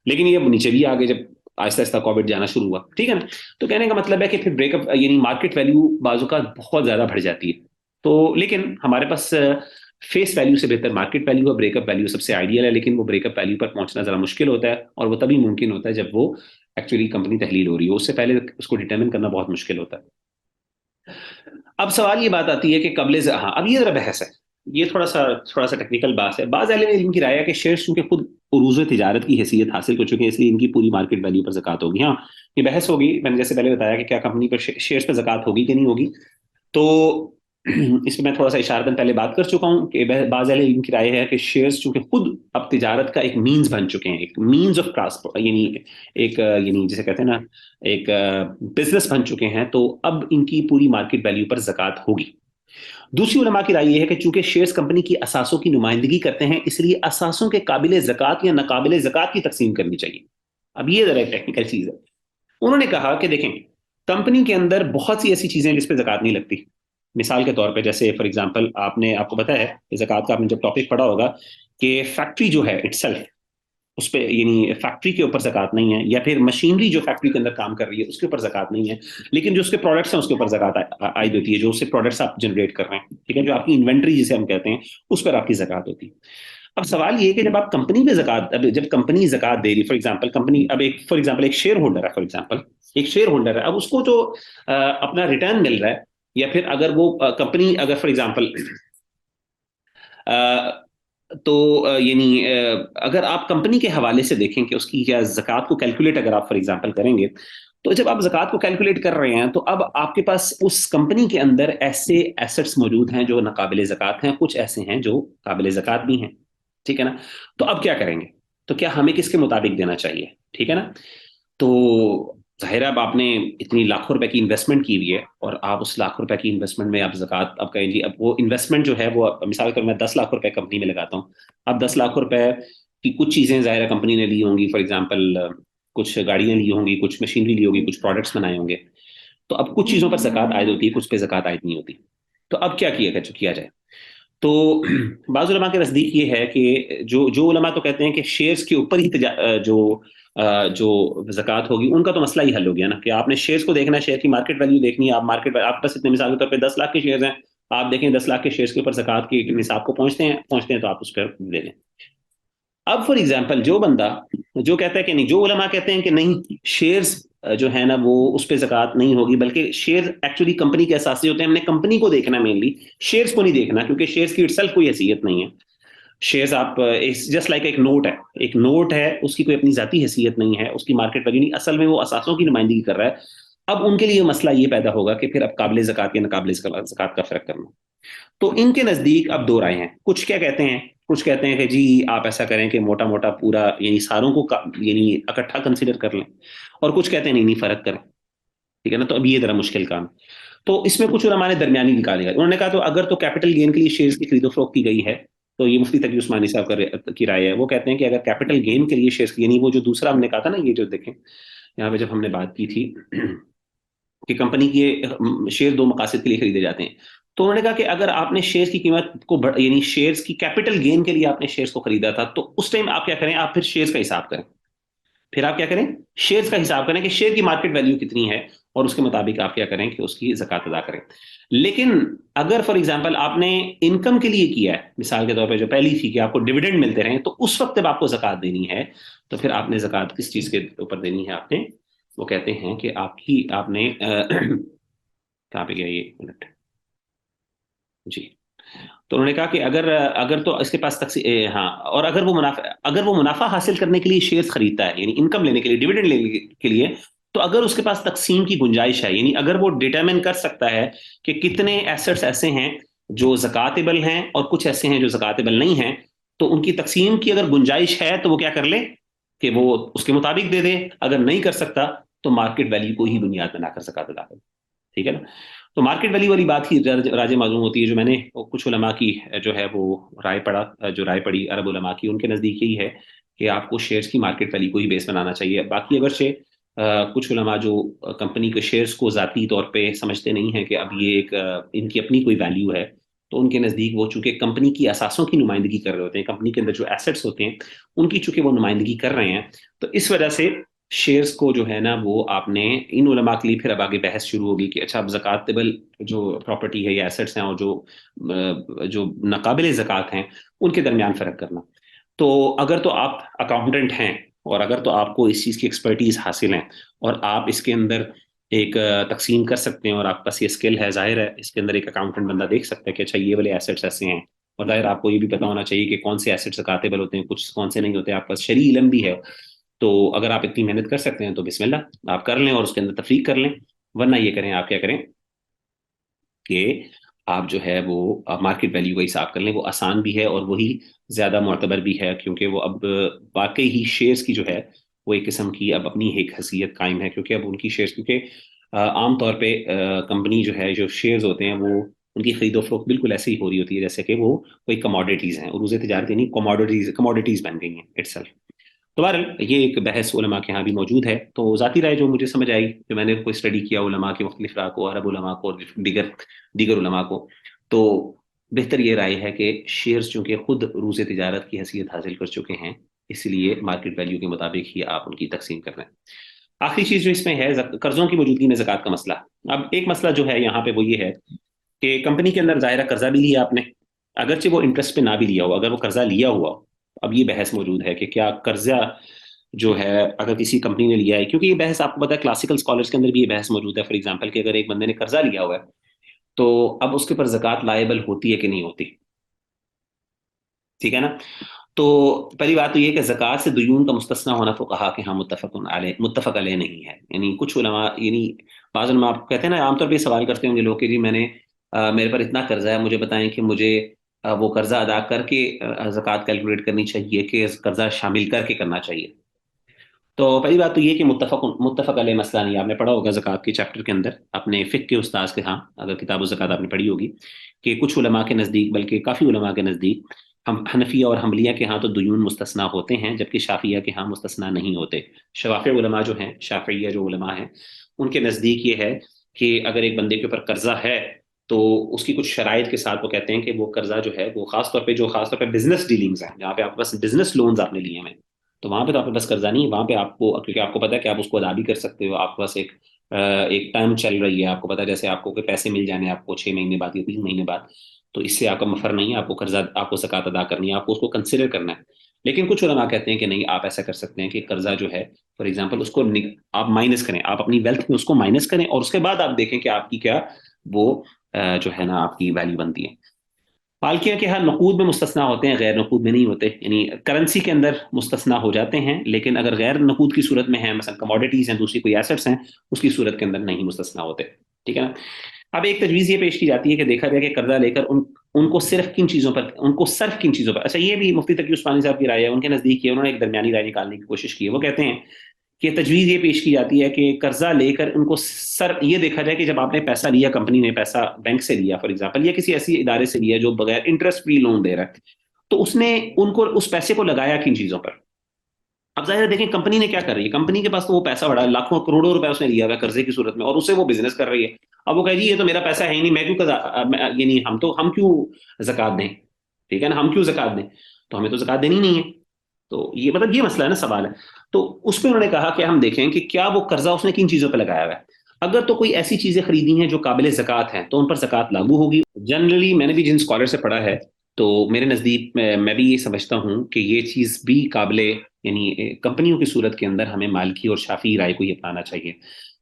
S1: लेकिन ये नीचे भी आ गए जब आहिस्ता आहिस्ता कोविड जाना शुरू हुआ। ठीक है ना। तो कहने का मतलब है कि फिर ब्रेकअप यानी मार्केट वैल्यू बाजू का बहुत ज्यादा बढ़ जाती है। तो लेकिन हमारे पास फेस वैल्यू से बेहतर मार्केट वैल्यू और ब्रेकअप वैल्यू सबसे आइडियल है, लेकिन वो ब्रेकअप वैल्यू पर पहुंचना जरा मुश्किल होता है, और वो तभी मुमकिन होता है जब वो एक्चुअली कंपनी तहलील हो रही हो, उससे पहले उसको डिटरमिन करना बहुत मुश्किल होता है। अब सवाल ये बात आती है कि कबले, हाँ अब ये जरा बहस है, ये थोड़ा सा टेक्निकल बात है। बाज़ अहले इल्म की राय है कि शेयर्स चूंकि खुद उरूज तिजारत की हैसियत हासिल कर चुके हैं, इसलिए इनकी पूरी मार्केट वैल्यू पर ज़कात होगी। हाँ, ये बहस होगी, मैंने जैसे पहले बताया कि क्या कंपनी पर शेयर्स पर ज़कात होगी कि नहीं होगी। तो इस पर मैं थोड़ा सा इशारतन पहले बात कर चुका हूँ कि बाज़ अहले इल्म की राय है कि शेयर्स चूंकि खुद अब तिजारत का एक मीन्स बन चुके हैं, एक मीन्स ऑफ ट्रांसपोर्ट, यानी एक यानी जिसे कहते हैं ना, एक बिजनेस बन चुके हैं, तो अब इनकी पूरी मार्केट वैल्यू पर ज़कात होगी। दूसरी उलमा की राय यह है कि चूंकि शेयर्स कंपनी की असासों की नुमाइंदगी करते हैं, इसलिए असासों के काबिल ज़कात या नाकाबिल ज़कात की तकसीम करनी चाहिए। अब ये जरा एक टेक्निकल चीज है। उन्होंने कहा कि देखें, कंपनी के अंदर बहुत सी ऐसी चीजें जिस पे ज़कात नहीं लगती। मिसाल के तौर पे, जैसे फॉर एग्जांपल, आपको पता है कि ज़कात का आपने जब टॉपिक पढ़ा होगा कि फैक्ट्री जो है इटसेल्फ, उस पर यानी फैक्ट्री के ऊपर ज़कात नहीं है, या फिर मशीनरी जो फैक्ट्री के अंदर काम कर रही है उसके ऊपर ज़कात नहीं है, लेकिन जो उसके प्रोडक्ट्स हैं उसके ऊपर ज़कात आयद होती है, जो उससे प्रोडक्ट्स आप जनरेट कर रहे हैं। ठीक है, जो आपकी इन्वेंट्री जिसे हम कहते हैं, उस पर आपकी ज़कात होती है। अब सवाल ये है कि जब आप कंपनी पे ज़कात, अब जब कंपनी ज़कात दे रही, फॉर एग्जांपल कंपनी, अब एक फॉर एग्जांपल एक शेयर होल्डर है, फॉर एग्जांपल एक शेयर होल्डर है, अब उसको जो अपना रिटर्न मिल रहा है, या फिर अगर वो कंपनी अगर फॉर एग्जांपल तो यानी अगर आप कंपनी के हवाले से देखें कि उसकी क्या ज़कात को कैलकुलेट अगर आप फॉर एग्जांपल करेंगे, तो जब आप ज़कात को कैलकुलेट कर रहे हैं तो अब आपके पास उस कंपनी के अंदर ऐसे एसेट्स मौजूद हैं जो नाकाबिले ज़कात हैं, कुछ ऐसे हैं जो काबिले ज़कात भी हैं, ठीक है ना। तो अब क्या करेंगे, तो क्या हमें किसके मुताबिक देना चाहिए, ठीक है ना। तो जाहिर है अब आपने इतनी लाखों रुपए की इन्वेस्टमेंट की हुई है, और आप उस लाखों रुपए की इन्वेस्टमेंट में आप ज़कात अब कहें जी, अब वो इन्वेस्टमेंट जो है वो मिसाल कर मैं 10 लाख रुपए कंपनी में लगाता हूँ। अब 10 लाख रुपए की कुछ चीज़ें जाहिर है कंपनी ने ली होंगी, फॉर एग्जाम्पल कुछ गाड़ियां ली होंगी, कुछ मशीनरी ली होगी, कुछ प्रोडक्ट्स बनाए होंगे। तो अब कुछ चीज़ों पर ज़कात आयद होती है, कुछ पे ज़कात आयद नहीं होती। तो अब क्या किया जाए। तो बाज़ उलमा के नज़दीक ये है कि जो जो उलमा तो कहते हैं कि शेयर्स के ऊपर ही जो ज़कात होगी, उनका तो मसला ही हल हो गया ना, कि आपने शेयर्स को देखना है, शेयर की मार्केट वैल्यू देखनी है, आप मार्केट आप बस इतने मिसाल के तौर पे 10 लाख के शेयर्स हैं, आप देखें 10 लाख के शेयर्स के ऊपर ज़कात के निसाब को पहुंचते हैं तो आप उस पर ले लें। अब फॉर एग्जाम्पल जो बंदा जो कहता है कि नहीं, जो उलमा कहते हैं कि नहीं शेयर्स जो है ना वो उस पर ज़कात नहीं होगी, बल्कि शेयर एक्चुअली कंपनी के असासी होते हैं, हमने कंपनी को देखना मेनली, शेयर्स को नहीं देखना, क्योंकि शेयर्स की इटसेल्फ कोई हैसियत नहीं है। शेयर्स आप जस्ट लाइक एक नोट है, एक नोट है, उसकी कोई अपनी जाती हैसियत नहीं है, उसकी मार्केट वैल्यू नहीं, असल में वो असासों की नुमाइंदगी कर रहा है। अब उनके लिए मसला ये पैदा होगा कि फिर अब काबिल ज़कात या नाकाबिल ज़कात का फर्क करना। तो इनके नजदीक अब दो राय हैं, कुछ क्या कहते हैं, कुछ कहते हैं कि जी आप ऐसा करें कि मोटा मोटा पूरा यानी सारों को यानी इकट्ठा कंसीडर कर लें, और कुछ कहते हैं नहीं नहीं फर्क करें, ठीक है ना। तो अब ये जरा मुश्किल काम। तो इसमें कुछ उलमा ने दरमियानी निकालेगा, उन्होंने कहा तो अगर तो कैपिटल गेन के लिए शेयर्स की खरीदो फरोख्त की गई है, तो ये मुफ्ती तकी उस्मानी साहब की राय है, वो कहते हैं कि अगर कैपिटल गेन के लिए शेयर्स, यानी वो जो दूसरा हमने कहा था ना, ये जो देखें यहाँ पे जब हमने बात की थी कि कंपनी के शेयर दो मकासद के लिए खरीदे जाते हैं, तो उन्होंने कहा कि अगर आपने शेयर्स की कीमत को यानी शेयर्स की कैपिटल गेन के लिए आपने शेयर्स को खरीदा था, तो उस टाइम आप क्या करें, आप फिर शेयर्स का हिसाब करें, फिर आप क्या करें, शेयर्स का हिसाब करें कि शेयर की मार्केट वैल्यू कितनी है, और उसके मुताबिक आप क्या करें कि उसकी ज़कात अदा करें। लेकिन अगर फॉर एग्जांपल आपने इनकम के लिए किया है, मिसाल के तौर पे जो पहली थी कि आपको डिविडेंड मिलते रहे, तो उस वक्त जब आपको ज़कात देनी है, तो फिर आपने ज़कात किस चीज़ के ऊपर देनी है आपने, वो कहते हैं कि आपकी आपने कहाँ पे गया ये मिनट जी। तो उन्होंने कहा कि अगर अगर तो इसके पास हाँ, और अगर वो मुनाफा हासिल करने के लिए शेयर्स खरीदता है, यानी इनकम लेने के लिए, डिविडेंड लेने के लिए, तो अगर उसके पास तकसीम की गुंजाइश है, यानी अगर वो डिटरमिन कर सकता है कि कितने एसेट्स ऐसे हैं जो ज़कातेबल हैं और कुछ ऐसे हैं जो ज़कातेबल नहीं हैं, तो उनकी तकसीम की अगर गुंजाइश है तो वो क्या कर ले कि वो उसके मुताबिक दे दे, अगर नहीं कर सकता तो मार्केट वैल्यू को ही बुनियाद बनाकर ज़कात अदा करे, ठीक है ना। तो मार्केट वैल्यू वाली बात ही राजे मालूम होती है, जो मैंने कुछ उलमा की जो है वो राय पड़ी अरब उलमा की, उनके नज़दीक यही है कि आपको शेयर्स की मार्केट वैल्यू को ही बेस बनाना चाहिए। बाकी अगर से कुछ उलमा जो कंपनी के शेयर्स को ज़ाती तौर पे समझते नहीं है कि अब ये एक इनकी अपनी कोई वैल्यू है, तो उनके नज़दीक वो चूंकि कंपनी की असासों की नुमाइंदगी कर रहे होते हैं, कंपनी के अंदर जो एसेट्स होते हैं उनकी चूंकि वो नुमाइंदगी कर रहे हैं, तो इस वजह से शेयर्स को जो है ना वो आपने इन उलमा के लिए फिर अब आगे बहस शुरू होगी कि अच्छा अब ज़कातेबल जो प्रॉपर्टी है या एसेट्स हैं और जो नाकाबिल ज़कात हैं उनके दरमियान फ़र्क करना। तो अगर तो आप अकाउंटेंट हैं, और अगर तो आपको इस चीज़ की एक्सपर्टीज़ हासिल है, और आप इसके अंदर एक तकसीम कर सकते हैं, और आपके पास ये स्किल है, जाहिर है इसके अंदर एक अकाउंटेंट बंदा देख सकता है कि अच्छा ये वाले एसेट्स ऐसे हैं, और जाहिर आपको ये भी पता होना चाहिए कि कौन से एसेट्स ज़कातेबल होते हैं, कुछ कौन से नहीं होते, आपके पास शरई इल्म भी है। तो अगर आप इतनी मेहनत कर सकते हैं तो बिस्मिल्लाह आप कर लें और उसके अंदर तफरीक कर लें, वरना ये करें, आप क्या करें कि आप जो है वो मार्केट वैल्यू का हिसाब कर लें, वो आसान भी है और वही ज़्यादा मुतबर भी है, क्योंकि वो अब वाकई ही शेयर्स की जो है वो एक किस्म की अब अपनी एक हैसियत कायम है, क्योंकि अब उनकी शेयर्स, क्योंकि आम तौर पे कंपनी जो है, जो शेयर्स होते हैं वो उनकी खरीदो फरोख्त बिल्कुल ऐसे ही हो रही होती है जैसे कि वो कोई कमोडिटीज़ हैं, उरूज़ तिजारती नहीं, कमोडिटीज़ बन गई हैं इटसेल्फ। तो बहरहाल ये एक बहस उलमा के यहाँ भी मौजूद है। तो ज़ाती राय जो मुझे समझ आई, जो मैंने कोई स्टडी किया उलमा के मुख्तलिफ राह को, अरब उलमा को और दीगर दीगर उलमा को, तो बेहतर ये राय है कि शेयर्स चूंकि खुद रूज़ तिजारत की हैसियत हासिल कर चुके हैं, इसलिए मार्केट वैल्यू के मुताबिक ही आप उनकी तकसीम कर रहे हैं। आखिरी चीज़ जो इसमें है, कर्जों की मौजूदगी में ज़कात का मसला। अब एक मसला जो है यहाँ पे वो ये है कि कंपनी के अंदर ज़ाहिर कर्जा भी लिया आपने, अगरचे वो इंटरेस्ट पे ना भी लिया हो, अगर वो कर्जा लिया हुआ हो। अब ये बहस मौजूद है कि क्या कर्जा जो है अगर किसी कंपनी ने लिया है, क्योंकि ये बहस आपको पता है क्लासिकल स्कॉलर्स के अंदर भी ये बहस मौजूद है। फॉर एग्जांपल कि अगर एक बंदे ने कर्जा लिया हुआ है तो अब उसके ऊपर जक़ात लायबल होती है कि नहीं होती। ठीक है ना। तो पहली बात तो ये कि ज़कात से दुयून का मुस्तस्ना होना तो कहा कि हाँ मुत्तफ़क़ अलैह नहीं है। यानी कुछ उलमा, यानी बाज़ उलमा आप कहते हैं ना, आमतौर पर सवाल करते होंगे लोग कि जी मैंने मेरे पर इतना कर्जा है, मुझे बताएं कि मुझे वो कर्जा अदा करके ज़कात कैलकुलेट करनी चाहिए कि कर्जा शामिल करके करना चाहिए। तो पहली बात तो ये कि मुत्तफ़क़ अलैह मसला नहीं। आपने पढ़ा होगा ज़कात के चैप्टर के अंदर अपने फ़िक़्ह के उस्ताद के, हाँ अगर किताब ज़कात आपने पढ़ी होगी, कि कुछ उलमा के नज़दीक, बल्कि काफ़ी उलमा के नज़दीक, हम हनफिया और हम्बलिया के यहाँ तो दुयून मुस्तस्ना होते हैं, जबकि शाफिया के यहाँ मुस्तस्ना नहीं होते। शवाफ़ी उलमा जो हैं, शाफिया जो उलमा हैं, उनके नज़दीक ये है कि अगर एक बंदे के ऊपर कर्जा है तो उसकी कुछ शराइत के साथ वो कहते हैं कि वो कर्जा जो है वो खास तौर पे बिजनेस डीलिंग्स हैं, जहाँ पे आपके पास बिजनेस लोन्स आपने लिए हैं, तो वहां पे तो आपके पास कर्जा नहीं है। वहां पे आपको, क्योंकि आपको पता है कि आप उसको अदा भी कर सकते हो, आपके पास एक टाइम चल रही है, आपको पता है जैसे आपको कोई पैसे मिल जाने हैं आपको 6 महीने बाद या 3 महीने बाद, तो इससे आपका मफर नहीं है, आपको कर्जा, आपको ज़कात अदा करनी है, आपको उसको कंसिडर करना है। लेकिन कुछ उलमा कहते हैं कि नहीं, आप ऐसा कर सकते हैं कि कर्जा जो है फॉर एग्जाम्पल उसको आप माइनस करें, आप अपनी वेल्थ में उसको माइनस करें और उसके बाद आप देखें कि आपकी क्या वो जो है ना आपकी वैल्यू बनती है। पालकियां के हर नकूद में मुस्तस्ना होते हैं, गैर नकूद में नहीं होते। यानी करेंसी के अंदर मुस्तस्ना हो जाते हैं, लेकिन अगर गैर नकूद की सूरत में है, मसलन कमोडिटीज हैं, दूसरी कोई एसेट्स हैं, उसकी सूरत के अंदर नहीं मुस्तस्ना होते। ठीक है ना। अब एक तजवीज़ ये पेश की जाती है कि देखा जाए कि कर्जा लेकर उनको सिर्फ किन चीज़ों पर, उनको सिर्फ किन चीज़ों पर, अच्छा ये भी मुफ्ती तकी उस्मानी साहब की राय है, उनके नज़दीक उन्होंने एक दरमियानी राय निकालने की कोशिश की है। वो कहते हैं कि तजवीज़ ये पेश की जाती है कि कर्जा लेकर उनको सर ये देखा जाए कि जब आपने पैसा लिया, कंपनी ने पैसा बैंक से लिया फॉर एग्जांपल, या किसी ऐसी इदारे से लिया जो बगैर इंटरेस्ट फ्री लोन दे रहा है, तो उसने उनको उस पैसे को लगाया किन चीज़ों पर। अब जाहिर है देखें कंपनी ने क्या कर रही है, कंपनी के पास तो वो पैसा बड़ा लाखों करोड़ों रुपए उसने लिया हुआ है कर्जे की सूरत में, और उससे वो बिजनेस कर रही है। अब वो कहे जी ये तो मेरा पैसा है ही नहीं, मैं क्यों ये नहीं, हम क्यों जक़ात दें। ठीक है ना, हम क्यों जक़ात दें, तो हमें तो जक़ात देनी नहीं है। तो ये मतलब ये मसला है ना, सवाल है। तो उस पर उन्होंने कहा कि हम देखें कि क्या वो कर्जा उसने किन चीजों पर लगाया हुआ है। अगर तो कोई ऐसी चीजें खरीदी हैं जो काबिल ज़कात हैं तो उन पर ज़कात लागू होगी। जनरली मैंने भी जिन स्कॉलर से पढ़ा है, तो मेरे नज़दीक मैं भी ये समझता हूँ कि ये चीज़ भी काबिले, यानी कंपनियों की सूरत के अंदर हमें मालिकी और शाफी राय को ही अपनाना चाहिए।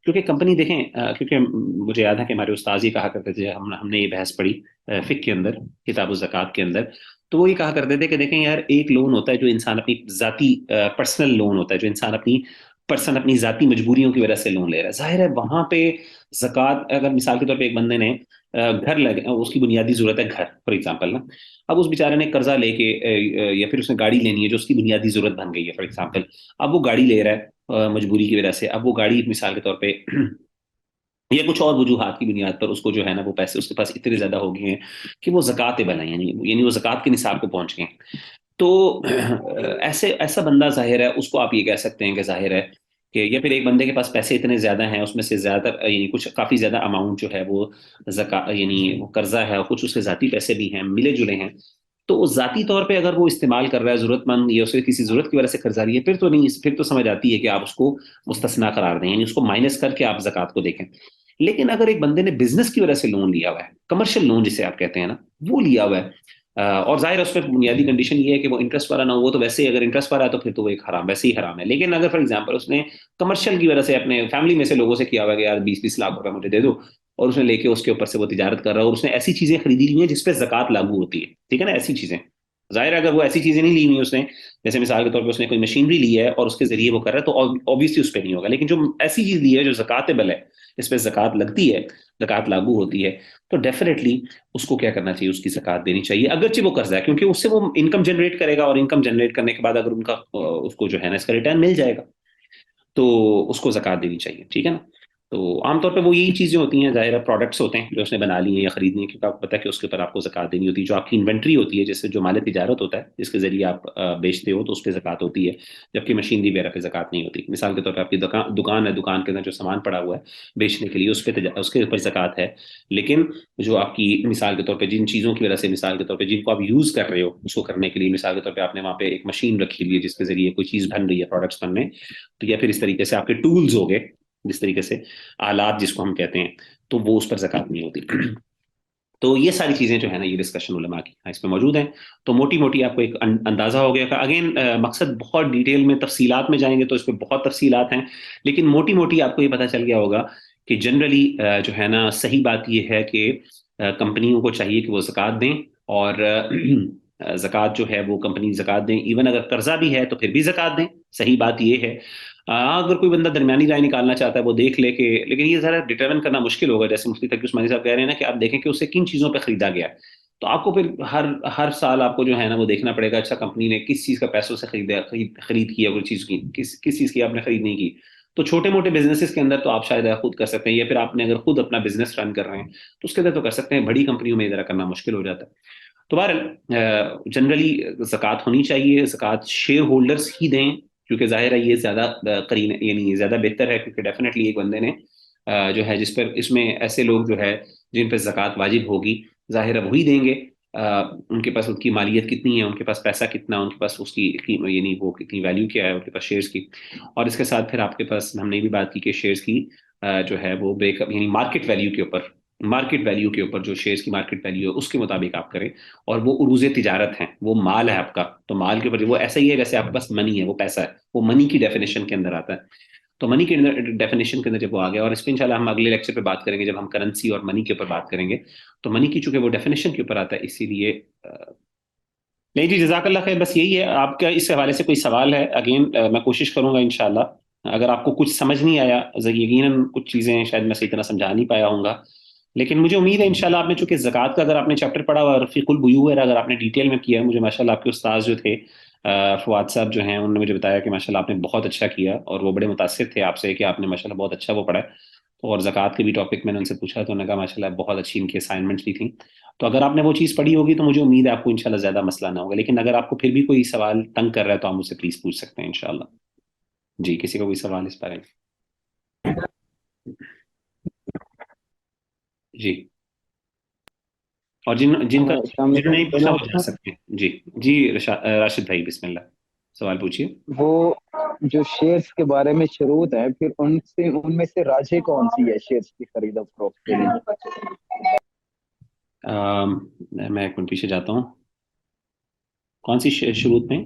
S1: क्योंकि कंपनी देखें, क्योंकि मुझे याद है कि हमारे उस्ताद ये कहा करते थे, हमने ये बहस पढ़ी फिक के अंदर, किताब ज़कात के अंदर, तो वो ये कहा करते थे कि देखें यार, एक लोन होता है जो इंसान अपनी जाती पर्सनल लोन होता है, जो इंसान अपनी जाती मजबूरियों की वजह से लोन ले रहा है। जाहिर है वहां पे ज़कात, अगर मिसाल के तौर पे एक बंदे ने घर लगे, उसकी बुनियादी जरूरत है घर फॉर एग्जांपल ना, अब उस बेचारे ने कर्जा लेके या फिर उसने गाड़ी लेनी है जो उसकी बुनियादी जरूरत बन गई है फॉर एग्जांपल, अब वो गाड़ी ले रहा है मजबूरी की वजह से। अब वो गाड़ी मिसाल के तौर पे या कुछ और वजूहात की बुनियाद पर उसको जो है ना वो पैसे उसके पास इतने ज्यादा हो गए हैं कि वो ज़कात-ए-बल है, यानी वो ज़कात के निसाब को पहुंच गए हैं। तो ऐसे ऐसा बंदा जाहिर है उसको आप ये कह सकते हैं कि जाहिर है कि, या फिर एक बंदे के पास पैसे इतने ज्यादा हैं, उसमें से ज्यादा यानी कुछ काफी ज्यादा अमाउंट जो है वो जका यानी वो कर्जा है, और कुछ उसके जाती पैसे भी हैं मिले जुले हैं, तो वो जाती तौर पे अगर वो इस्तेमाल कर रहा है जरूरतमंद, या उसे किसी जरूरत की वजह से कर्जा लिया, फिर तो नहीं, फिर तो समझ आती है कि आप उसको मुस्तस्ना करार दें, यानी उसको माइनस करके आप जक़ात को देखें। लेकिन अगर एक बंदे ने बिजनेस की वजह से लोन लिया हुआ है, कमर्शियल लोन जिसे आप कहते हैं ना, वो लिया हुआ है, और जाहिर है उसमें बुनियादी कंडीशन ये है कि वो इंटरेस्ट वाला ना हो, वो तो वैसे ही अगर इंटरेस्ट वाला है तो फिर तो वो एक हराम, वैसे ही हराम है। लेकिन अगर फॉर एग्जांपल उसने कमर्शियल की वजह से अपने फैमिली में से लोगों से किया हुआ कि यार 20-20 लाख रुपए मुझे दे दो, और उसने लेके उसके ऊपर से वो तिजारत कर रहा है, और उसने ऐसी चीजें खरीदी ली हैं जिसपे जक़ात लागू होती है, ठीक है ना, ऐसी चीजें। जाहिर है अगर वो ऐसी चीजें नहीं ली हुई उसने, जैसे मिसाल के तौर पे उसने कोई मशीनरी ली है और उसके जरिए वो कर रहा है, तो ऑब्वियसली उस पर नहीं होगा। लेकिन जो ऐसी चीज ली है जो ज़कात-ए-बल है, इस पे ज़कात लगती है, ज़कात लागू होती है, तो डेफिनेटली उसको क्या करना चाहिए, उसकी ज़कात देनी चाहिए, अगरचे वो कर्जा है, क्योंकि उससे वो इनकम जनरेट करेगा, और इनकम जनरेट करने के बाद अगर उनका उसको जो है ना इसका रिटर्न मिल जाएगा, तो उसको ज़कात देनी चाहिए। ठीक है ना। तो आमतौर पे वो यही चीज़ें होती हैं, ज़ाहिर है प्रोडक्ट्स होते हैं जो उसने बना लिए हैं या खरीदनी है, क्योंकि आपको पता है कि उसके ऊपर आपको ज़कात देनी होती है। जो आपकी इन्वेंट्री होती है, जैसे जो माल तिजारत होता है जिसके जरिए आप बेचते हो, तो उस पर ज़कात होती है, जबकि मशीनरी वगैरह पे ज़कात नहीं होती। मिसाल के तौर पर आपकी दुकान है, दुकान के अंदर जो सामान पड़ा हुआ है बेचने के लिए, उसके ऊपर ज़कात है। लेकिन जो आपकी मिसाल के तौर पर जिन चीज़ों की वजह से, मिसाल के तौर पर जिनको आप यूज़ कर रहे हो उसको करने के लिए, मिसाल के तौर पर आपने वहाँ पे एक मशीन रखी हुई है जिसके जरिए कोई चीज़ बन रही है, प्रोडक्ट्स बनने, तो या फिर इस तरीके से आपके टूल्स हो गए, जिस तरीके से आलात जिसको हम कहते हैं, तो वो उस पर ज़कात नहीं होती। तो ये सारी चीजें जो है ना, ये डिस्कशन उलमा की इसमें मौजूद हैं। तो मोटी मोटी आपको एक अंदाजा हो गया। अगेन मकसद बहुत डिटेल में तफसीलात में जाएंगे तो इसमें बहुत तफसीलात हैं, लेकिन मोटी मोटी आपको ये पता चल गया होगा कि जनरली जो है ना, सही बात ये है कि कंपनियों को चाहिए कि वो ज़कात दें, और ज़कात जो है वो कंपनी ज़कात दें। इवन अगर कर्जा भी है तो फिर भी ज़कात दें। सही बात ये है। अगर कोई बंदा दरमियानी राय निकालना चाहता है वो देख ले के, लेकिन ये ज़रा डिटरमिन करना मुश्किल होगा। जैसे मुफ्ती तकी उस्मानी साहब कह रहे हैं ना कि आप देखें कि उसे किन चीज़ों पर खरीदा गया है। तो आपको फिर हर हर साल आपको जो है ना वो देखना पड़ेगा, अच्छा कंपनी ने किस चीज़ का पैसों से खरीद की है, कोई चीज़ की किस चीज़ की आपने खरीद नहीं की। तो छोटे मोटे बिजनेसेस के अंदर तो आप शायद खुद कर सकते हैं, या फिर आपने अगर खुद अपना बिजनेस रन कर रहे हैं तो उसके अंदर तो कर सकते हैं। बड़ी कंपनियों में जरा करना मुश्किल हो जाता है। तो बहरहाल जनरली ज़कात होनी चाहिए। ज़कात शेयर होल्डर्स ही दें, क्योंकि जाहिर है ये ज़्यादा करीन, यानी ज़्यादा बेहतर है, क्योंकि डेफिनेटली एक बंदे ने जो है जिस पर इसमें ऐसे लोग जो है जिन पर ज़कात वाजिब होगी, जाहिर है वही देंगे। उनके पास उनकी मालियत कितनी है, उनके पास पैसा कितना, उनके पास उसकी यानी वो कितनी वैल्यू क्या है उनके पास शेयर्स की। और इसके साथ फिर आपके पास हमने भी बात की कि शेयर्स की जो है वो ब्रेकअप, यानी मार्केट वैल्यू के ऊपर जो शेयर्स की मार्केट वैल्यू है उसके मुताबिक आप करें। और वो उरूज तिजारत हैं, वो माल है आपका, तो माल के ऊपर वो ऐसा ही है जैसे आपके पास मनी है, वो पैसा है, वो मनी की डेफिनेशन के अंदर आता है। तो मनी के डेफिनेशन के अंदर जब वो आ गया, और इस पे इंशाल्लाह हम अगले लेक्चर पे बात करेंगे जब हम करेंसी और मनी के ऊपर बात करेंगे। तो मनी की चूंकि वो डेफिनेशन के ऊपर आता है, इसीलिए नहीं जी, जजाकल्ला खैर। बस यही है। आपका इस हवाले से कोई सवाल है? अगेन मैं कोशिश करूंगा इंशाल्लाह, अगर आपको कुछ समझ नहीं आया, यकीनन कुछ चीज़ें शायद मैं सही तरह समझा नहीं पाया हूँगा, लेकिन मुझे उम्मीद है इंशाल्लाह आपने, चूंकि ज़कात का अगर आपने चैप्टर पढ़ा हुआ और फ़िक़ुल बुयूअ अगर आपने डिटेल में किया है, मुझे माशाल्लाह आपके उस्ताद जो थे फवाद साहब जो हैं, उन्होंने मुझे बताया कि माशाल्लाह आपने बहुत अच्छा किया, और वो बड़े मुतासिर थे आपसे कि आपने माशाल्लाह बहुत अच्छा वो पढ़ा है। और ज़कात के भी टॉपिक मैंने उनसे पूछा तो उन्होंने कहा माशाल्लाह बहुत अच्छी इनकी असाइनमेंट्स भी थी। तो अगर आपने वो चीज़ पढ़ी होगी तो मुझे उम्मीद है आपको इंशाल्लाह ज़्यादा मसला ना होगा। लेकिन अगर आपको फिर भी कोई सवाल तंग कर रहा है तो आप मुझसे प्लीज़ पूछ सकते हैं इंशाल्लाह। जी, किसी का कोई सवाल इस बारे में? जी। और जिनका
S2: अस्सलाम
S1: जिन्होंने
S2: वालेकुम
S1: नहीं पूछना वो जा
S2: जनाब।
S1: सकते हैं। जी। जी, राशिद भाई बिस्मिल्लाह, सवाल पूछिए।
S2: वो जो शेयर्स के बारे में शुरूत है, फिर उनसे उनमें से राजे कौन सी है शेयर्स की खरीद और फरोख्त के लिए?
S1: मैं एक मिनट पीछे जाता हूँ। कौन सी शुरूत में,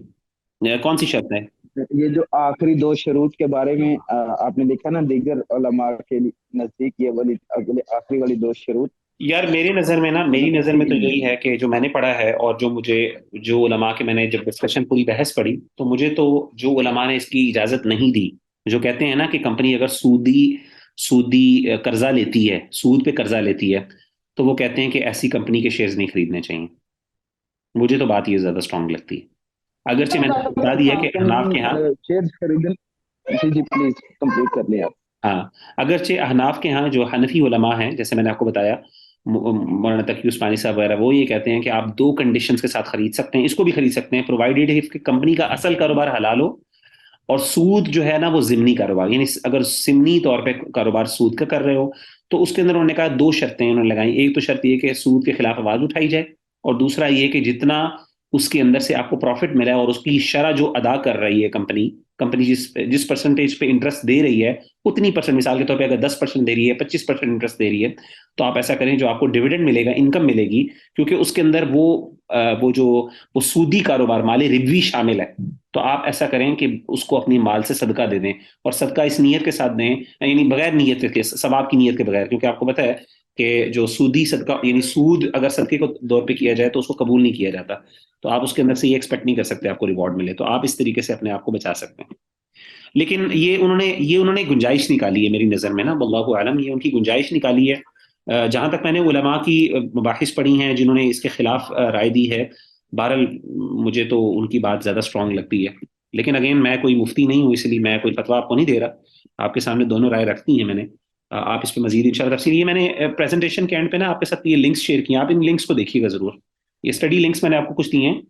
S1: कौन सी शर्त है?
S2: ये जो आखिरी दो शुरूत के बारे में आपने लिखा ना, दीगर उलमा के नजदीक ये वाली अगले आखिरी वाली दो शुरूत
S1: यार मेरी नज़र में ना, मेरी
S2: मतलब
S1: नज़र में तो
S2: तीन
S1: यही
S2: हैं।
S1: है कि जो मैंने पढ़ा है और जो मुझे, जो उलमा के, मैंने जब डिस्कशन पूरी बहस पढ़ी तो मुझे तो, जो उलमा ने इसकी इजाज़त नहीं दी, जो कहते हैं ना कि कंपनी अगर सूदी सूदी कर्जा लेती है, सूद पे कर्जा लेती है, तो वो कहते हैं कि ऐसी कंपनी के शेयर्स नहीं खरीदने चाहिए। मुझे तो बात ये ज़्यादा स्ट्रांग लगती है। अगरचे मैंने आपको बता दिया कि अहनाफ के यहाँ,
S2: शेयर्स खरीदन। जी जी, प्लीज कंप्लीट कर लें आप।
S1: हाँ, अगरचे अहनाफ के यहाँ जो हनफी उलमा हैं, जैसे मैंने आपको बताया, मौलाना तकी उस्मानी साहब वगैरह, वो ये कहते हैं कि आप दो कंडीशंस के साथ खरीद सकते हैं, इसको भी खरीद सकते हैं, प्रोवाइडेड कि कंपनी का असल कारोबार हलाल हो, और सूद जो है ना वो जिमनी कारोबार, यानी अगर जिमनी तौर पे कारोबार सूद का कर रहे हो, तो उसके अंदर उन्होंने कहा दो शर्तें उन्होंने लगाई। एक तो शर्त ये कि सूद के खिलाफ आवाज उठाई जाए, और दूसरा ये कि जितना उसके अंदर से आपको प्रॉफिट मिला है और उसकी शरह जो अदा कर रही है कंपनी, कंपनी जिस जिस परसेंटेज पे इंटरेस्ट दे रही है, उतनी परसेंट, मिसाल के तौर पे अगर 10% दे रही है, 25% इंटरेस्ट दे रही है, तो आप ऐसा करें, जो आपको डिविडेंड मिलेगा, इनकम मिलेगी, क्योंकि उसके अंदर वो जो वो सूदी कारोबार माले रिबवी शामिल है, तो आप ऐसा करें कि उसको अपनी माल से सदका दे दें। और सदका इस नीयत के साथ दें, यानी बगैर नीयत के, सवाब की नीयत के बगैर, क्योंकि आपको पता है कि जो सूदी सदका, यानी सूद अगर सदके को दौर पे किया जाए तो उसको कबूल नहीं किया जाता। तो आप उसके अंदर से ये एक्सपेक्ट नहीं कर सकते आपको रिवॉर्ड मिले, तो आप इस तरीके से अपने आप को बचा सकते हैं। लेकिन ये उन्होंने गुंजाइश निकाली है मेरी नज़र में ना, वल्लाहु आलम, ये उनकी गुंजाइश निकाली है। जहां तक मैंने उलमा की मबाहिस पढ़ी हैं जिन्होंने इसके खिलाफ राय दी है, बहरहाल मुझे तो उनकी बात ज़्यादा स्ट्रांग लगती है। लेकिन अगेन मैं कोई मुफ्ती नहीं हूँ, इसलिए मैं कोई फतवा आपको नहीं दे रहा, आपके सामने दोनों राय रखती हैं मैंने। आप इस पर मजीद इंशाल्लाह तफसील, ये मैंने प्रेजेंटेशन के एंड पे ना आपके साथ ये लिंक्स शेयर किए, आप इन लिंक्स को देखिएगा ज़रूर। ये स्टडी लिंक्स मैंने आपको कुछ दिए हैं।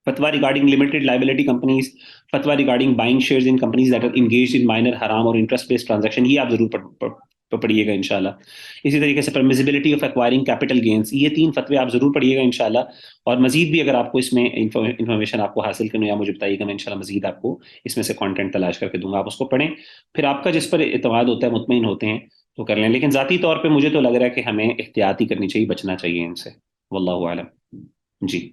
S1: फतवा रिगार्डिंग लिमिटेड लाइबिलिटी कंपनीज, फतवा regarding buying shares in companies that are engaged in minor हराम और इंटरेस्ट बेस्ड ट्रांजैक्शन, ये आप जरूर पढ़िएगा इंशाल्लाह। इसी तरीके से परमिसिबिलिटी ऑफ एक्वायरिंग कैपिटल गेन्स, ये तीन फतवे आप जरूर पढ़िएगा इंशाल्लाह। और मजीद भी अगर आपको इसमें इन्फॉर्मेशन आपको हासिल करनी, या मुझे बताइएगा, मैं इंशाल्लाह मजीद आपको इसमें से कंटेंट तलाश करके दूंगा, आप उसको पढ़ें। फिर आपका जिस पर एतमाद होता है, मुतमईन होते हैं, तो कर लें, लेकिन ज़ाती तौर पे मुझे तो लग रहा है कि हमें एहतियात ही करनी चाहिए, बचना चाहिए इनसे। वल्लाहु आलम। जी।